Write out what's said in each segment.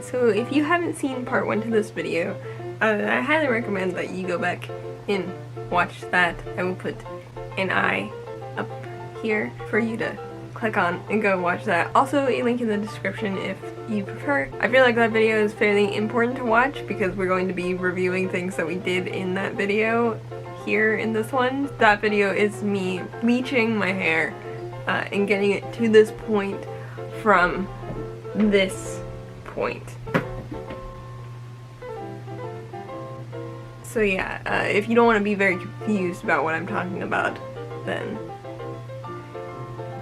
So if you haven't seen part 1 to this video, I highly recommend that you go back and watch that. I will put an eye up here for you to click on and go watch that. Also a link in the description if you prefer. I feel like that video is fairly important to watch because we're going to be reviewing things that we did in that video here in this one. That video is me bleaching my hair and getting it to this point from this point. So yeah, if you don't want to be very confused about what I'm talking about, then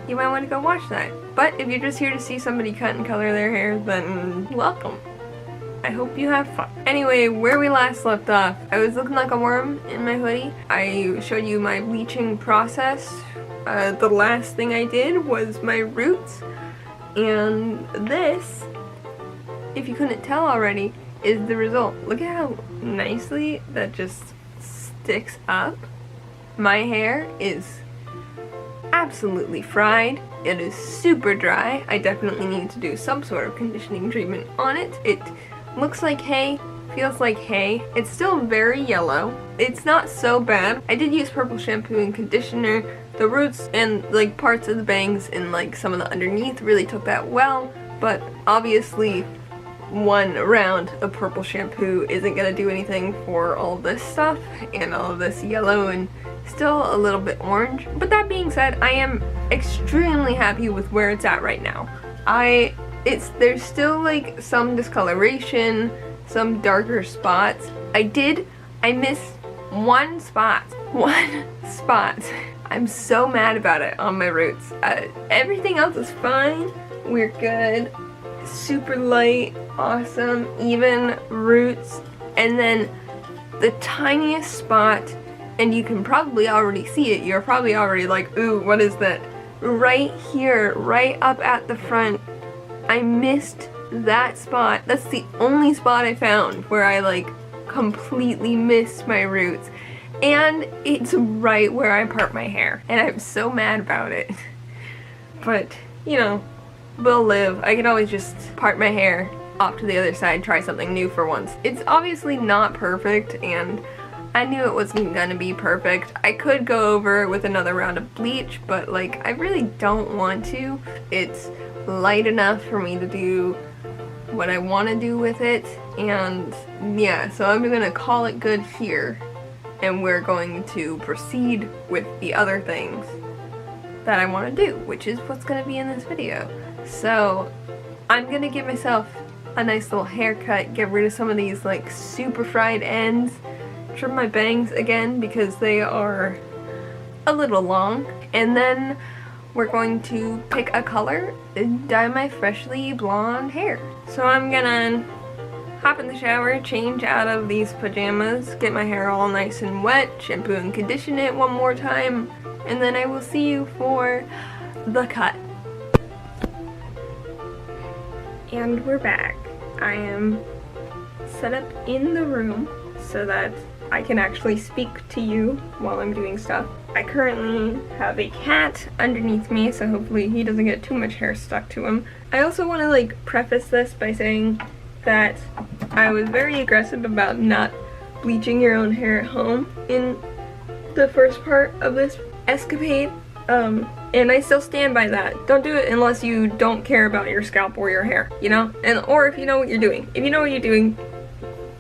you might want to go watch that. But if you're just here to see somebody cut and color their hair, then welcome. I hope you have fun. Anyway, where we last left off, I was looking like a worm in my hoodie. I showed you my bleaching process. The last thing I did was my roots. And this, if you couldn't tell already, is the result. Look at how nicely that just sticks up. My hair is absolutely fried. It is super dry. I definitely need to do some sort of conditioning treatment on it. It looks like hay, feels like hay. It's still very yellow. It's not so bad. I did use purple shampoo and conditioner. The roots and like parts of the bangs and like some of the underneath really took that well, but obviously one round of purple shampoo isn't gonna do anything for all this stuff and all of this yellow and still a little bit orange. But that being said, I am extremely happy with where it's at right now. There's still like some discoloration, some darker spots. I missed one spot. I'm so mad about it on my roots. Everything else is fine. We're good. Super light, awesome, even roots. And then the tiniest spot, and you can probably already see it. You're probably already like, ooh, what is that? Right here, right up at the front. I missed that spot. That's the only spot I found where I like completely missed my roots. And it's right where I part my hair. And I'm so mad about it. But, you know, we'll live. I can always just part my hair off to the other side, try something new for once. It's obviously not perfect, and I knew it wasn't gonna be perfect. I could go over with another round of bleach, but like, I really don't want to. It's light enough for me to do what I want to do with it, and yeah, so I'm gonna call it good here, and we're going to proceed with the other things that I want to do, which is what's gonna be in this video. So I'm gonna give myself a nice little haircut, get rid of some of these like super fried ends, trim my bangs again because they are a little long, and then we're going to pick a color and dye my freshly blonde hair. So I'm gonna hop in the shower, change out of these pajamas, get my hair all nice and wet, shampoo and condition it one more time, and then I will see you for the cut. And we're back. I am set up in the room so that I can actually speak to you while I'm doing stuff. I currently have a cat underneath me, so hopefully he doesn't get too much hair stuck to him. I also want to like preface this by saying that I was very aggressive about not bleaching your own hair at home in the first part of this escapade. And I still stand by that. Don't do it unless you don't care about your scalp or your hair, you know? Or if you know what you're doing. If you know what you're doing,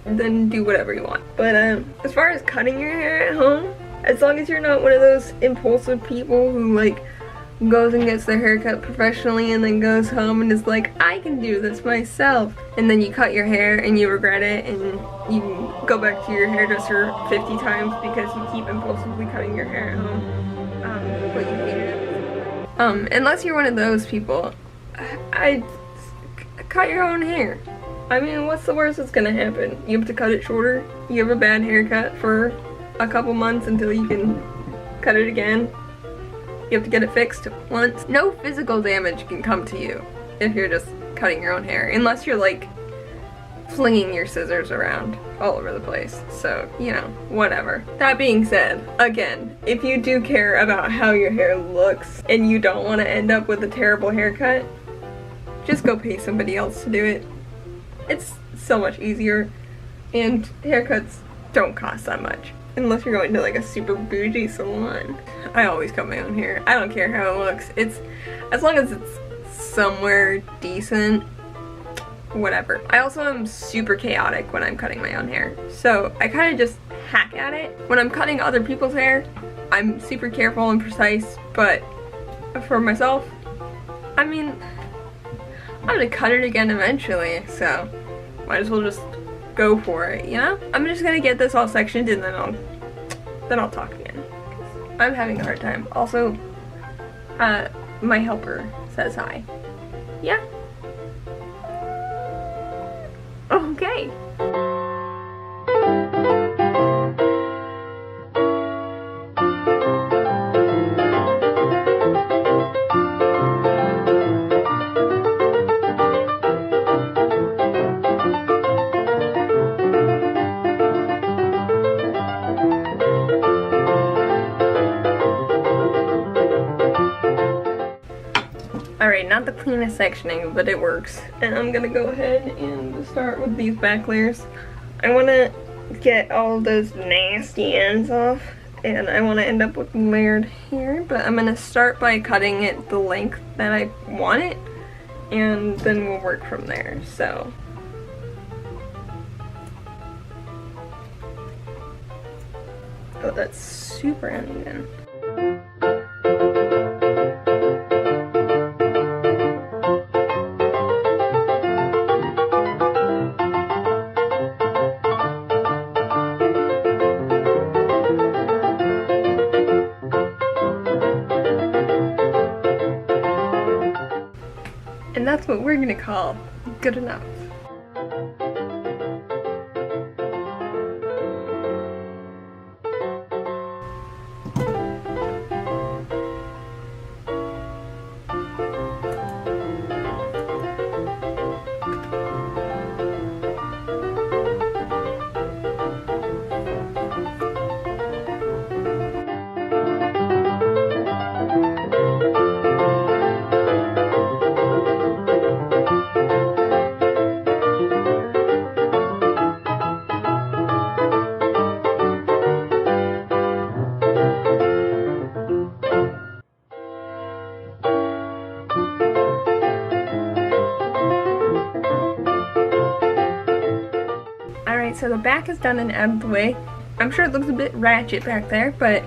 then do whatever you want. But as far as cutting your hair at home, as long as you're not one of those impulsive people who like goes and gets their hair cut professionally and then goes home and is like, I can do this myself. And then you cut your hair and you regret it and you go back to your hairdresser 50 times because you keep impulsively cutting your hair at home. But you hate it. Unless you're one of those people, I cut your own hair. I mean, what's the worst that's gonna happen? You have to cut it shorter, you have a bad haircut for a couple months until you can cut it again. You have to get it fixed once. No physical damage can come to you if you're just cutting your own hair, unless you're like flinging your scissors around all over the place. So, you know, whatever. That being said, again, if you do care about how your hair looks and you don't want to end up with a terrible haircut, just go pay somebody else to do it. It's so much easier, and haircuts don't cost that much. Unless you're going to like a super bougie salon. I always cut my own hair. I don't care how it looks. It's, as long as it's somewhere decent, whatever. I also am super chaotic when I'm cutting my own hair. So I kind of just hack at it. When I'm cutting other people's hair, I'm super careful and precise, but for myself, I mean, I'm gonna cut it again eventually, so might as well just go for it, you know? I'm just gonna get this all sectioned and then I'll talk again. I'm having a hard time. Also, my helper says hi. Yeah. Okay. Alright, not the cleanest sectioning, but it works. And I'm gonna go ahead and start with these back layers. I want to get all those nasty ends off, and I want to end up with layered hair, but I'm gonna start by cutting it the length that I want it, and then we'll work from there, so. Oh, that's super uneven. And that's what we're gonna call good enough. So the back is done and out of the way. I'm sure it looks a bit ratchet back there, but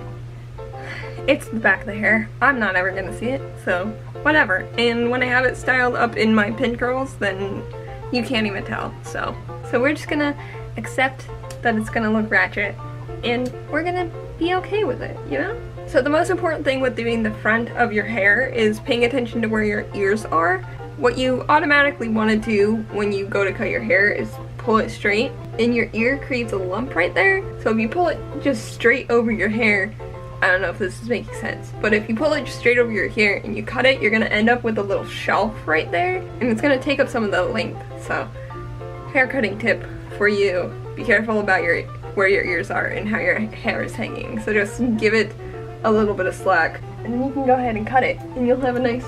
it's the back of the hair. I'm not ever gonna see it, so whatever. And when I have it styled up in my pin curls, then you can't even tell. So we're just gonna accept that it's gonna look ratchet, and we're gonna be okay with it, you know? So the most important thing with doing the front of your hair is paying attention to where your ears are. What you automatically want to do when you go to cut your hair is pull it straight, and your ear creates a lump right there. So if you pull it just straight over your hair, I don't know if this is making sense, but if you pull it just straight over your hair and you cut it, you're gonna end up with a little shelf right there, and it's gonna take up some of the length. So hair cutting tip for you, be careful about where your ears are and how your hair is hanging. So just give it a little bit of slack, and then you can go ahead and cut it, and you'll have a nice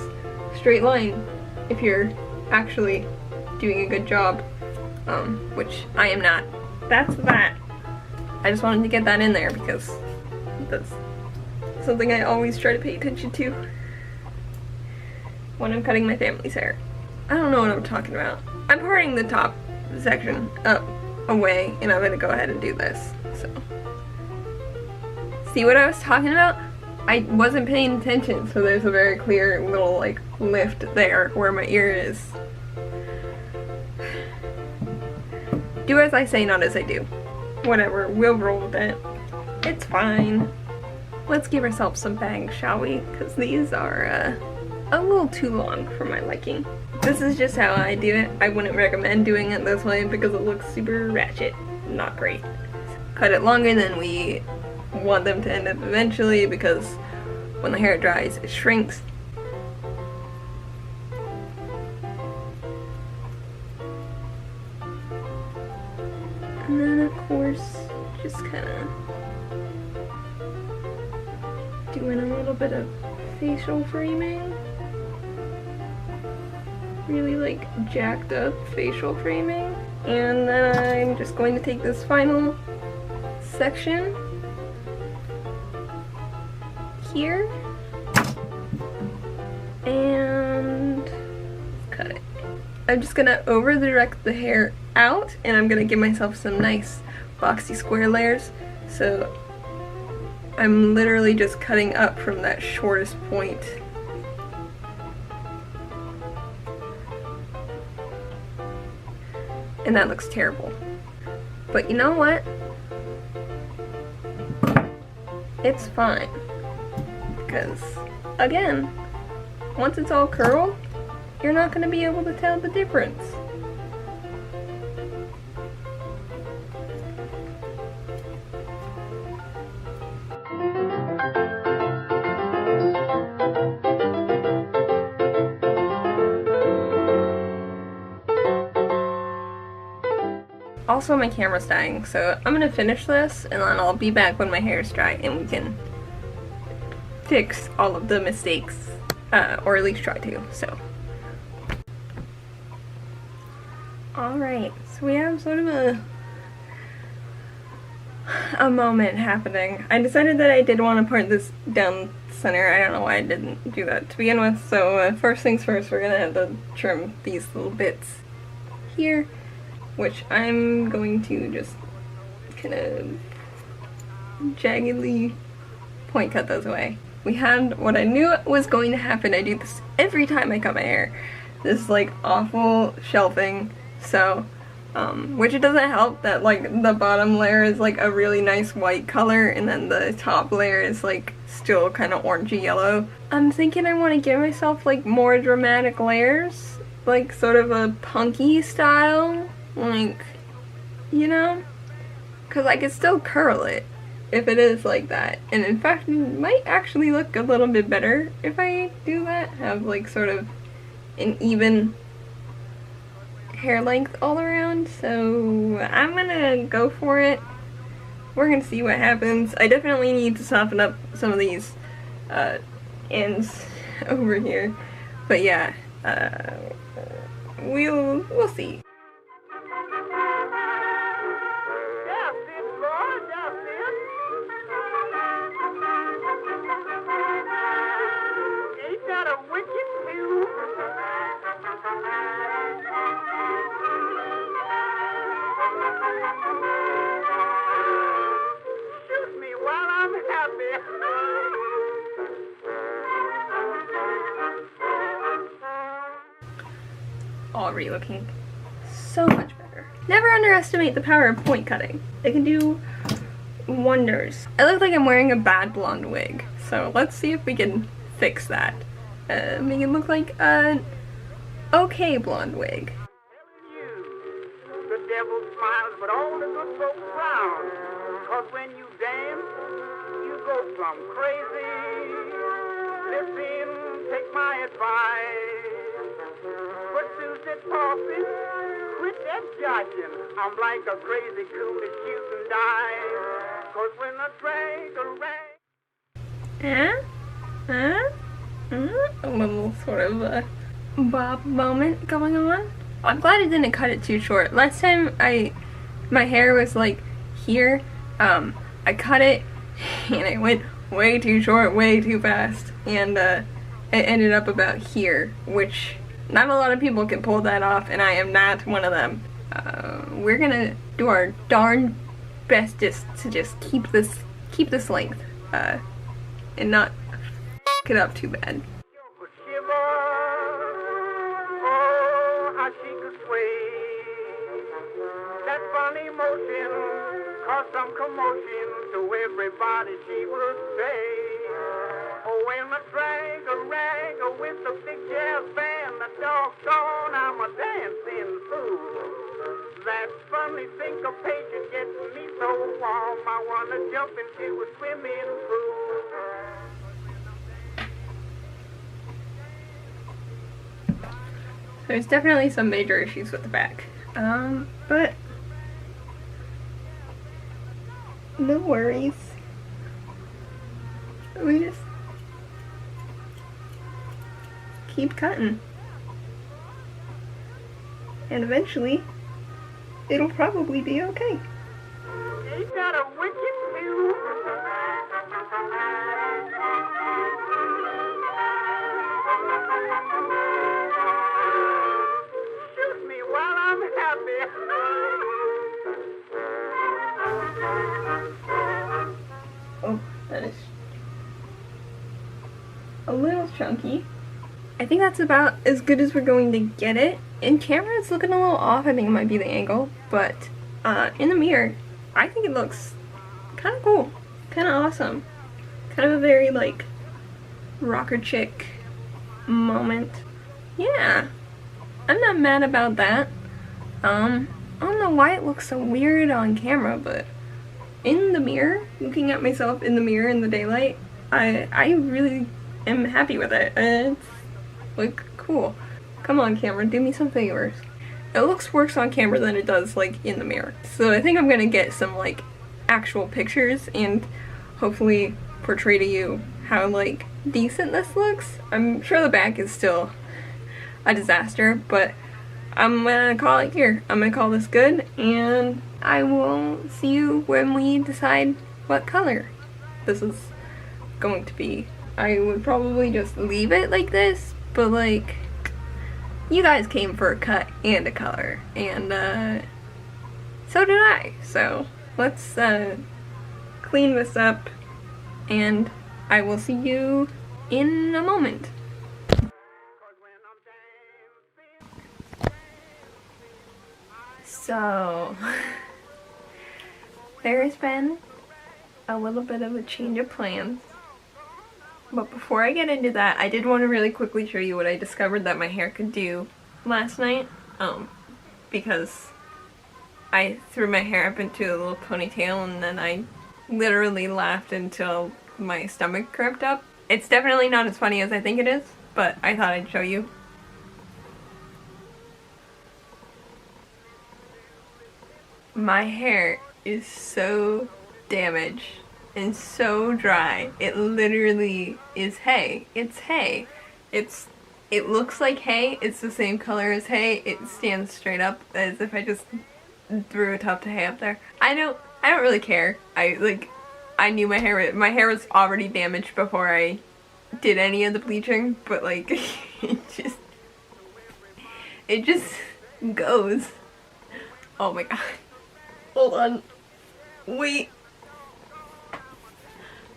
straight line if you're actually doing a good job, which I am not. That's that. I just wanted to get that in there because that's something I always try to pay attention to when I'm cutting my family's hair. I don't know what I'm talking about. I'm parting the top section up away, and I'm gonna go ahead and do this. So, see what I was talking about? I wasn't paying attention, so there's a very clear little like lift there where my ear is. Do as I say, not as I do. Whatever, we'll roll with it. It's fine. Let's give ourselves some bangs, shall we? Because these are a little too long for my liking. This is just how I do it. I wouldn't recommend doing it this way because it looks super ratchet. Not great. Cut it longer than we want them to end up eventually, because when the hair dries, it shrinks. And then of course, just kind of doing a little bit of facial framing. really like jacked up facial framing. And then I'm just going to take this final section here and cut it. I'm just gonna over direct the hair out, and I'm gonna give myself some nice boxy square layers. So I'm literally just cutting up from that shortest point. And that looks terrible. But you know what? It's fine. Because, again, once it's all curled, you're not going to be able to tell the difference. Also, my camera's dying, so I'm gonna finish this and then I'll be back when my hair is dry and we can fix all of the mistakes, or at least try to, so. Alright, so we have sort of a moment happening. I decided that I did want to part this down center. I don't know why I didn't do that to begin with, so first things first, we're gonna have to trim these little bits here, which I'm going to just kind of jaggedly point cut those away. We had what I knew was going to happen. I do this every time I cut my hair. This like awful shelving, so which it doesn't help that like the bottom layer is like a really nice white color and then the top layer is like still kind of orangey yellow. I'm thinking I want to give myself like more dramatic layers, like sort of a punky style. Like, you know, because I could still curl it if it is like that, and in fact it might actually look a little bit better if I do that, have like sort of an even hair length all around. So I'm gonna go for it. We're gonna see what happens. I definitely need to soften up some of these ends over here, but yeah, we'll see. Already looking so much better. Never underestimate the power of point cutting. It can do wonders. I look like I'm wearing a bad blonde wig, so let's see if we can fix that. Make it look like an okay blonde wig. The devil smiles, but all the good folks frown. 'Cause when you dance, you go plumb crazy. Listen, take my advice. Pursue that poppin', quit that joshing. I'm like a crazy coon that shootin' dice. 'Cause when I drink a A little sort of a bob moment going on. I'm glad I didn't cut it too short. Last time my hair was like here, I cut it and it went way too short, way too fast, and it ended up about here, which not a lot of people can pull that off, and I am not one of them. We're gonna do our darn bestest to just keep this length, and not f it up too bad. that funny motion caused some commotion to everybody, she would say. Oh, when I drag a rag with the big jazz band, the doggone, I'm a dancing fool. That funny syncopation gets me so warm, I want to jump into a swimming pool. There's definitely some major issues with the back, but no worries. We just keep cutting. and eventually it'll probably be okay. Ain't that a wicked view? Shoot me while I'm happy. Oh, that is a little chunky. I think that's about as good as we're going to get it. In camera, it's looking a little off. I think it might be the angle, but in the mirror, I think it looks kind of cool, kind of awesome, kind of a very like rocker chick moment. Yeah, I'm not mad about that. I don't know why it looks so weird on camera, but in the mirror, looking at myself in the mirror in the daylight, I really am happy with it. It's like cool. Come on, camera, do me some favors. It looks worse on camera than it does like in the mirror. So I think I'm gonna get some like actual pictures and hopefully portray to you how like decent this looks. I'm sure the back is still a disaster, but I'm gonna call it here. I'm gonna call this good, and I will see you when we decide what color this is going to be. I would probably just leave it like this, but like, you guys came for a cut and a color, and so did I. So let's clean this up, and I will see you in a moment. So there has been a little bit of a change of plans. But before I get into that, I did want to really quickly show you what I discovered that my hair could do last night. Because I threw my hair up into a little ponytail and then I literally laughed until my stomach cramped up. It's definitely not as funny as I think it is, but I thought I'd show you. My hair is so damaged and so dry. It literally is hay. It's hay. It looks like hay. It's the same color as hay. It stands straight up as if I just threw a tuft of hay up there. I don't really care. I knew my hair was already damaged before I did any of the bleaching, but like it just goes. Oh my god. Hold on. Wait.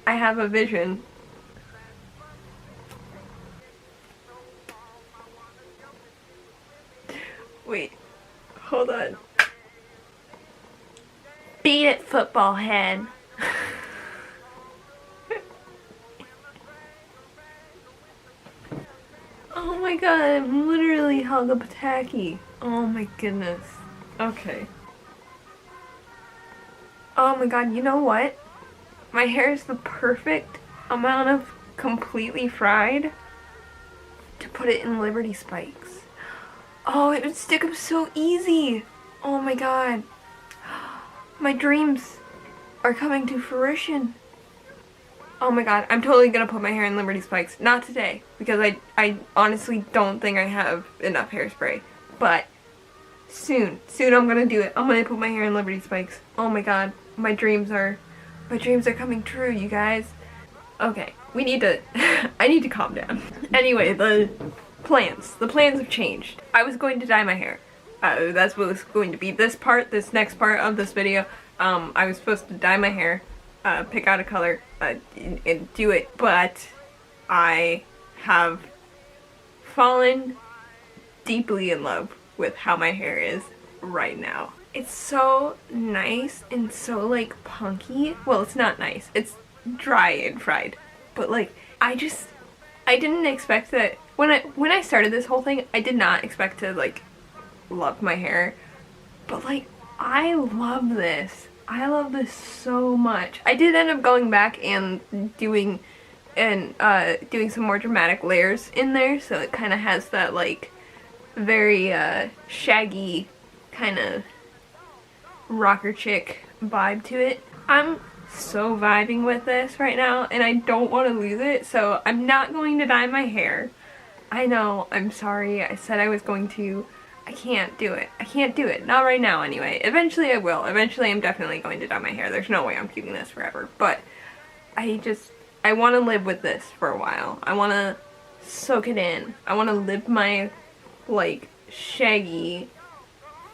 I have a vision. Wait. Hold on. Beat it, football head. Oh my god, I'm literally hung up a tacky. Oh my goodness. Okay. Oh my god, you know what? My hair is the perfect amount of completely fried to put it in Liberty spikes. Oh, it would stick up so easy. Oh my god. My dreams are coming to fruition. Oh my god, I'm totally gonna put my hair in Liberty spikes. Not today, because I honestly don't think I have enough hairspray. But soon I'm gonna do it. I'm gonna put my hair in Liberty spikes. Oh my god, my dreams are coming true, you guys. Okay, we need to, I need to calm down. Anyway, the plans have changed. I was going to dye my hair. That's what it's going to be. This next part of this video, I was supposed to dye my hair, pick out a color, and do it, but I have fallen deeply in love with how my hair is right now. It's so nice and so like punky. Well, it's not nice. It's dry and fried. But like, I didn't expect that when I started this whole thing, I did not expect to like love my hair. But like, I love this. I love this so much. I did end up going back and doing some more dramatic layers in there, so it kind of has that like very shaggy kind of rocker chick vibe to it. I'm so vibing with this right now and I don't want to lose it, so I'm not going to dye my hair. I know, I'm sorry, I said I was going to. I can't do it. I can't do it. Not right now anyway. Eventually I will. Eventually I'm definitely going to dye my hair. There's no way I'm keeping this forever. But I want to live with this for a while. I want to soak it in. I want to live my, like, shaggy,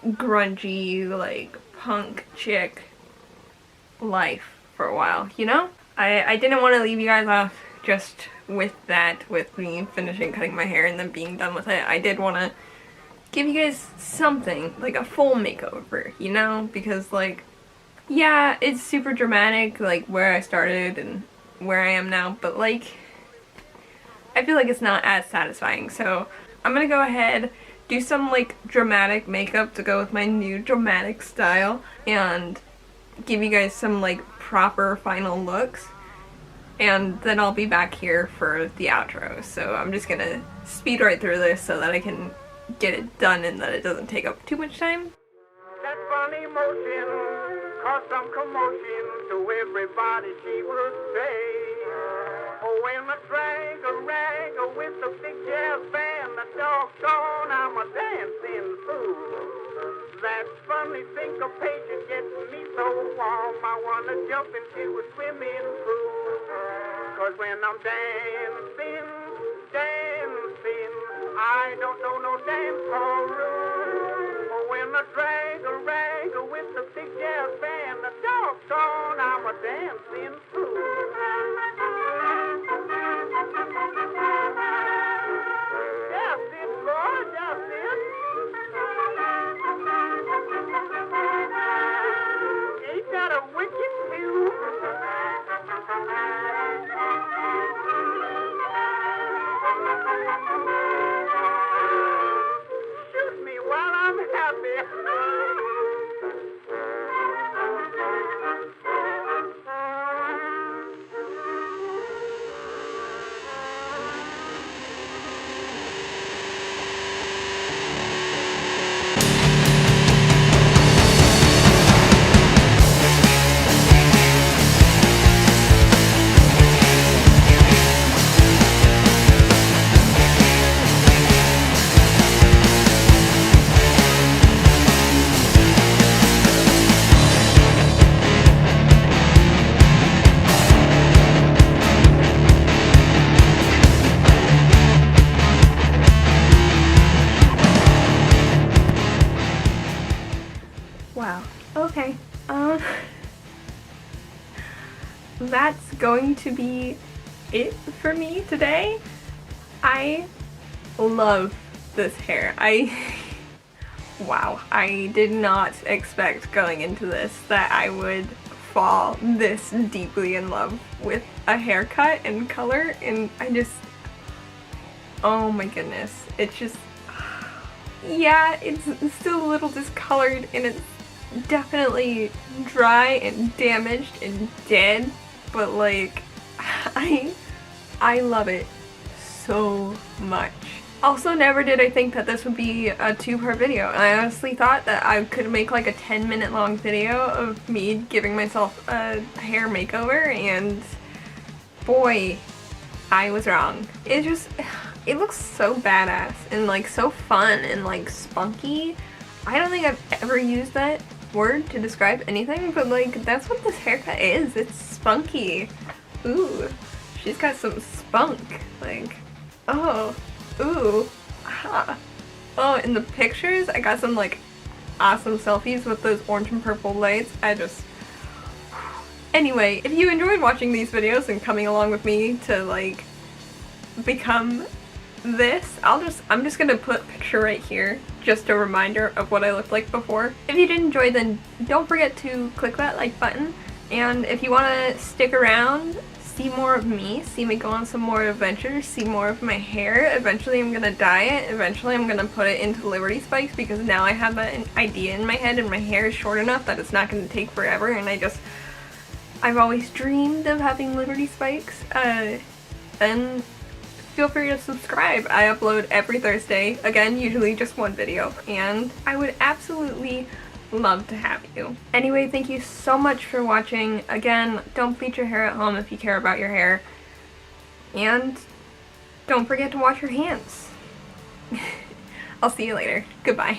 grungy, like, punk chick life for a while, you know? I didn't want to leave you guys off just with that, with me finishing cutting my hair and then being done with it. I did want to give you guys something, like a full makeover, you know? Because, like, yeah, it's super dramatic, like, where I started and where I am now, but, like, I feel like it's not as satisfying. So I'm gonna go ahead, do some, like, dramatic makeup to go with my new dramatic style, and give you guys some, like, proper final looks, and then I'll be back here for the outro. So I'm just gonna speed right through this so that I can get it done and that it doesn't take up too much time. That funny motion caused some commotion to everybody, she would say. Oh, when I drag a rag with the big jazz band, the doggone, I'm a dancing fool. That funny syncopation gets me so warm, I wanna jump into a swimming pool. 'Cause when I'm dancing, I don't know no dance hall rule. Oh, when I drag a rag with the big jazz band, the doggone, I'm a dancing fool. Just it, boy, just it. Ain't that a wicked tune? Shoot me while I'm happy. Wow. Okay. That's going to be it for me today. I love this hair. Wow. I did not expect going into this that I would fall this deeply in love with a haircut and color, and oh my goodness. It's just, yeah, it's still a little discolored and it's definitely dry and damaged and dead, but like, I love it so much. Also, never did I think that this would be a 2-part video. I honestly thought that I could make like a 10-minute long video of me giving myself a hair makeover, and boy, I was wrong. It looks so badass and like so fun and like spunky. I don't think I've ever used that word to describe anything, but like that's what this haircut is. It's spunky. Ooh, she's got some spunk. Like, oh, ooh, ah. Oh, in the pictures I got some like awesome selfies with those orange and purple lights. Anyway, if you enjoyed watching these videos and coming along with me to like become this, I'm just gonna put a picture right here, just a reminder of what I looked like before. If you did enjoy, then don't forget to click that like button, and if you want to stick around, see more of me, see me go on some more adventures, see more of my hair. Eventually I'm gonna dye it, eventually I'm gonna put it into Liberty spikes, because now I have an idea in my head and my hair is short enough that it's not gonna take forever, and I've always dreamed of having Liberty spikes. Then feel free to subscribe. I upload every Thursday, again, usually just one video, and I would absolutely love to have you. Anyway, thank you so much for watching. Again, don't bleach your hair at home if you care about your hair, and don't forget to wash your hands. I'll see you later. Goodbye.